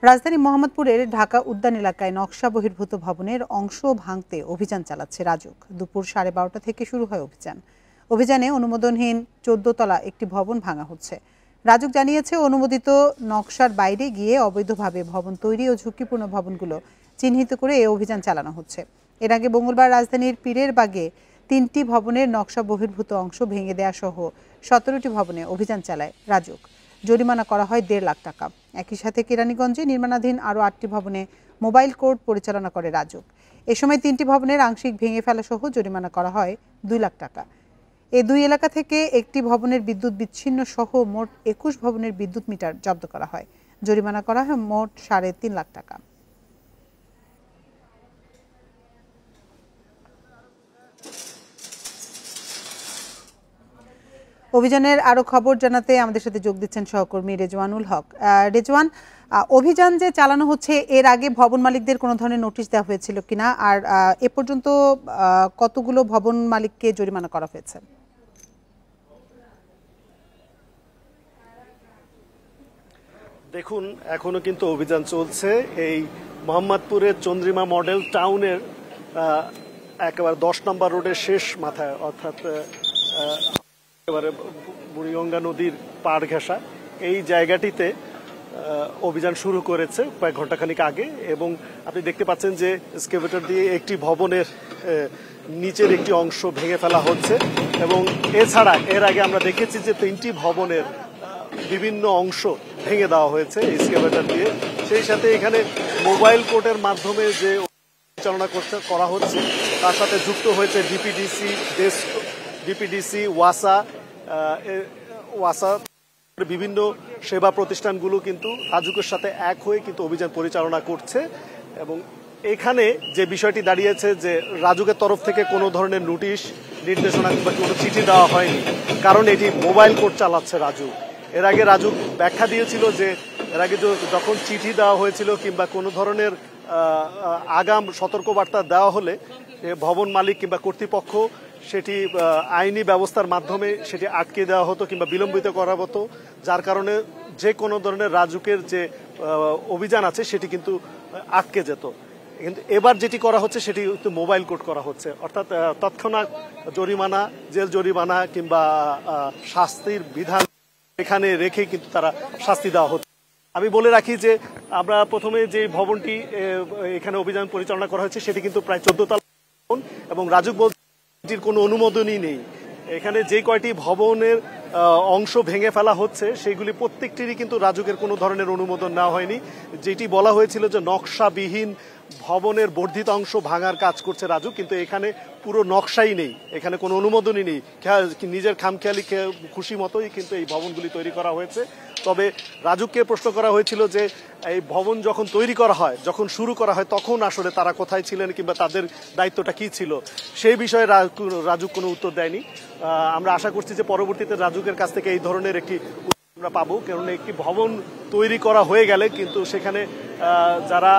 রাজধানী মোহাম্মদপুরের ঢাকা উদ্যান এলাকায় নকশা বহির্ভূত ভবনের অংশ ভাঙতে অভিযান চালাচ্ছে রাজুক। দুপুর 12:30 থেকে শুরু হয় অভিযানে অনুমোদনহীন 14 তলা একটি ভবন ভাঙা হচ্ছে। রাজুক জানিয়েছে, অনুমোদিত নকশার বাইরে গিয়ে অবৈধভাবে ভবন তৈরি ও ঝুঁকিপূর্ণ ভবনগুলো চিহ্নিত করে এই অভিযান চালানো হচ্ছে। এর আগে মঙ্গলবার রাজধানীর পীরের বাগে 3টি ভবনের নকশা বহির্ভূত অংশ ভেঙে দেয়া সহ 17টি ভবনে অভিযান চালায় রাজুক। জরিমানা করা হয় 1.5 লাখ টাকা। একই সাথে কেরানীগঞ্জে নির্মাণাধীন আরও 8টি ভবনে মোবাইল কোর্ট পরিচালনা করে রাজুক। এ সময় 3টি ভবনের আংশিক ভেঙে ফেলা সহ জরিমানা করা হয় 2 লাখ টাকা। এই দুই এলাকা থেকে একটি ভবনের বিদ্যুৎ বিচ্ছিন্ন সহ মোট 21 ভবনের বিদ্যুৎ মিটার জব্দ করা হয়। জরিমানা করা হয় মোট 3.5 লাখ টাকা। অভিযানের আরো খবর জানাতে আমাদের সাথে যোগ দিচ্ছেন সহকর্মী রেজওয়ানুল হক। রেজওয়ান, অভিযান যে চালানো হচ্ছে, এর আগে ভবন মালিকদের কোনো ধরনের নোটিশ দেওয়া হয়েছিল কিনা, আর এ পর্যন্ত কতগুলো ভবন মালিককে জরিমানা করা হয়েছে? দেখুন, এখনো কিন্তু অভিযান চলছে। এই মোহাম্মদপুরের চন্দ্রিমা মডেল টাউনের একেবারে 10 নম্বর রোডের শেষ মাথায়, অর্থাৎ একেবারে বুড়িগঙ্গা নদীর পাড় ঘেঁষা এই জায়গাটিতে অভিযান শুরু করেছে কয়েক ঘন্টাখানিক আগে, এবং আপনি দেখতে পাচ্ছেন যে এক্সকেভেটর দিয়ে একটি ভবনের নিচের একটি অংশ ভেঙে ফেলা হচ্ছে। এবং এছাড়া এর আগে আমরা দেখেছি যে 3টি ভবনের বিভিন্ন অংশ ভেঙে দেওয়া হয়েছে এক্সকেভেটর দিয়ে। সেই সাথে এখানে মোবাইল কোর্টের মাধ্যমে যে পরিচালনা করা হচ্ছে তার সাথে যুক্ত হয়েছে ডিপিডিসি, ওয়াসা বিভিন্ন সেবা প্রতিষ্ঠানগুলো কিন্তু রাজুকের সাথে এক হয়ে কিন্তু অভিযান পরিচালনা করছে। এবং এখানে যে বিষয়টি দাঁড়িয়েছে যে রাজুকের তরফ থেকে কোনো ধরনের নোটিশ, নির্দেশনা বা কোনো চিঠি দেওয়া হয়নি, কারণ এটি মোবাইল কোর্ট চালাচ্ছে রাজুক। এর আগে রাজুক ব্যাখ্যা দিয়েছিল যে এর আগে যখন চিঠি দেওয়া হয়েছিল কিংবা কোনো ধরনের আগাম সতর্কবার্তা দেওয়া হলে ভবন মালিক কিংবা কর্তৃপক্ষ সেটি আইনি ব্যবস্থার মাধ্যমে সেটি আটকে দেওয়া হতো কিংবা বিলম্বিত করা হতো, যার কারণে যে কোনো ধরনের রাজুকের যে অভিযান আছে সেটি কিন্তু আটকে যেত। কিন্তু এবার যেটি করা হচ্ছে সেটি মোবাইল কোর্ট করা হচ্ছে, অর্থাৎ তৎক্ষণাৎ জরিমানা, জেল জরিমানা কিংবা শাস্তির বিধান এখানে রেখে কিন্তু তারা শাস্তি দেওয়া হচ্ছে। আমি বলে রাখি যে আমরা প্রথমে যে ভবনটি এখানে অভিযান পরিচালনা করা হয়েছে সেটি কিন্তু প্রায় 14 তলা ভবন, এবং রাজুক বলতে এটির কোনো অনুমোদনই নেই। এখানে যে কয়টি ভবনের অংশ ভেঙে ফেলা হচ্ছে সেগুলি প্রত্যেকটিরই কিন্তু রাজুকের কোনো ধরনের অনুমোদন নেওয়া হয়নি। যেটি বলা হয়েছিল যে নকশাবিহীন ভবনের বর্ধিত অংশ ভাঙার কাজ করছে রাজুক, কিন্তু এখানে পুরো নকশাই নেই, এখানে কোনো অনুমোদনই নেই। নিজের খামখেয়ালি খুশি মতোই কিন্তু এই ভবনগুলি তৈরি করা হয়েছে। তবে রাজুককে প্রশ্ন করা হয়েছিল যে এই ভবন যখন তৈরি করা হয়, যখন শুরু করা হয়, তখন আসলে তারা কোথায় ছিলেন কিংবা তাদের দায়িত্বটা কি ছিল, সেই বিষয়ে রাজুক কোনো উত্তর দেয়নি। আমরা আশা করছি যে পরবর্তীতে রাজুকের কাছ থেকে এই ধরনের একটি আমরা পাবো, কারণ একটি ভবন তৈরি করা হয়ে গেলে কিন্তু সেখানে যারা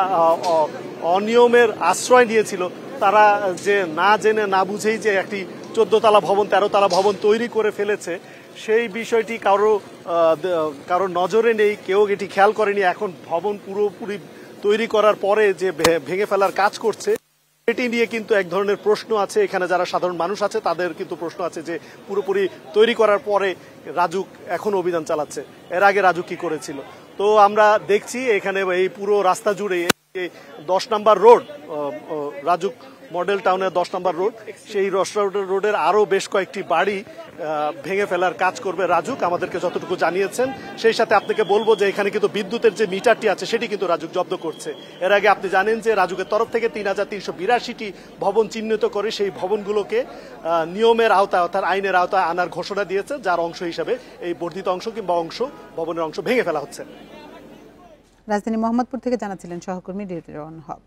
অনিয়মের আশ্রয় নিয়েছিল তারা যে না জেনে না বুঝেই যে একটি 14 তলা ভবন 13 তলা ভবন তৈরি করে ফেলেছে, সেই বিষয়টি কারোর নজরে নেই, কেউ এটি খেয়াল করেনি। এখন ভবন পুরোপুরি তৈরি করার পরে যে ভেঙে ফেলার কাজ করছে এটি নিয়ে কিন্তু এক ধরনের প্রশ্ন আছে। এখানে যারা সাধারণ মানুষ আছে তাদের কিন্তু প্রশ্ন আছে যে পুরোপুরি তৈরি করার পরে রাজুক এখন অভিযান চালাচ্ছে, এর আগে রাজুক কি করেছিল। তো আমরা দেখছি এখানে এই পুরো রাস্তা জুড়ে 10 নম্বর রোড, রাজুক মডেল টাউনের 10 নম্বর রোড, সেই রোডের আরো বেশ কয়েকটি বাড়ি ভেঙে ফেলার কাজ করবে রাজুক, আমাদেরকে যতটুকু জানিয়েছেন। সেই সাথে আপনাকে বলবো যে এখানে কিন্তু বিদ্যুতের যে মিটারটি আছে সেটি কিন্তু রাজুক জব্দ করছে। এর আগে আপনি জানেন যে রাজুকের তরফ থেকে 3382টি ভবন চিহ্নিত করে সেই ভবনগুলোকে নিয়মের আওতায় অর্থাৎ আইনের আওতায় আনার ঘোষণা দিয়েছে, যার অংশ হিসেবে এই বর্ধিত অংশ কিংবা ভবনের অংশ ভেঙে ফেলা হচ্ছে। রাজধানী মোহাম্মদপুর থেকে জানাচ্ছিলেন সহকর্মী রেজওয়ানুল হক।